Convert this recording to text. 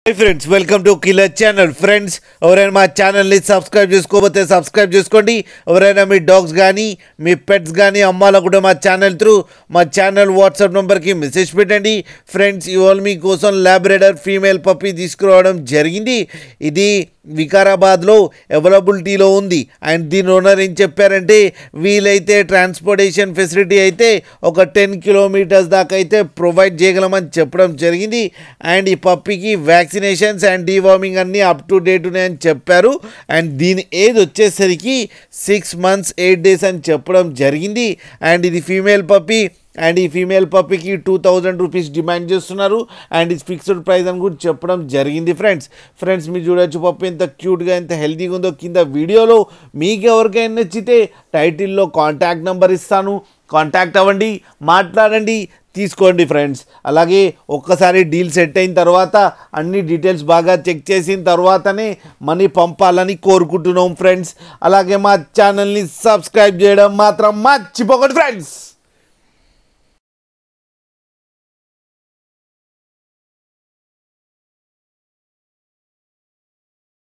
Hi friends, welcome to Killer Channel. Friends, ఎవరైనా మా ఛానల్ని సబ్స్క్రైబ్ చేసుకోకపోతే సబ్స్క్రైబ్ చేసుకోండి. ఎవరైనా మీ డాగ్స్ కానీ మీ పెట్స్ కానీ అమ్మాలకు కూడా మా ఛానల్ త్రూ మా ఛానల్ వాట్సాప్ నెంబర్కి మెసేజ్ పెట్టండి. ఫ్రెండ్స్, ఇవాళ మీకోసం లాబ్రేడర్ ఫీమేల్ పప్పీ తీసుకురావడం జరిగింది. ఇది వికారాబాద్లో అవైలబిలిటీలో ఉంది. అండ్ దీని ఓనర్ ఏం చెప్పారంటే వీలైతే ట్రాన్స్పోర్టేషన్ ఫెసిలిటీ అయితే ఒక 10 కిలోమీటర్స్ దాకా అయితే ప్రొవైడ్ చేయగలమని చెప్పడం జరిగింది. అండ్ ఈ పప్పీకి వ్యాక్సినేషన్స్ అండ్ డీవార్మింగ్ అన్నీ అప్ టు డేట్ ఉన్నాయని చెప్పారు. అండ్ దీని ఏజ్ వచ్చేసరికి 6 months 8 days అని చెప్పడం జరిగింది. అండ్ ఇది ఫీమేల్ పప్పీ. అండ్ ఈ ఫీమేల్ పప్పీకి 2000 రూపీస్ డిమాండ్ చేస్తున్నారు. అండ్ ఇది ఫిక్స్డ్ ప్రైస్ అని కూడా చెప్పడం జరిగింది. ఫ్రెండ్స్ మీరు చూడొచ్చు పప్పీ ఎంత క్యూట్గా ఎంత హెల్తీగా ఉందో. కింద వీడియోలో మీకు ఎవరికైనా నచ్చితే టైటిల్లో కాంటాక్ట్ నెంబర్ ఇస్తాను, కాంటాక్ట్ అవ్వండి, మాట్లాడండి, తీసుకోండి ఫ్రెండ్స్. అలాగే ఒక్కసారి డీల్ సెట్ అయిన తర్వాత అన్ని డీటెయిల్స్ బాగా చెక్ చేసిన తర్వాతనే మనీ పంపాలని కోరుకుంటున్నాం ఫ్రెండ్స్. అలాగే మా ఛానల్ని సబ్స్క్రైబ్ చేయడం మాత్రం మర్చిపోకండి ఫ్రెండ్స్.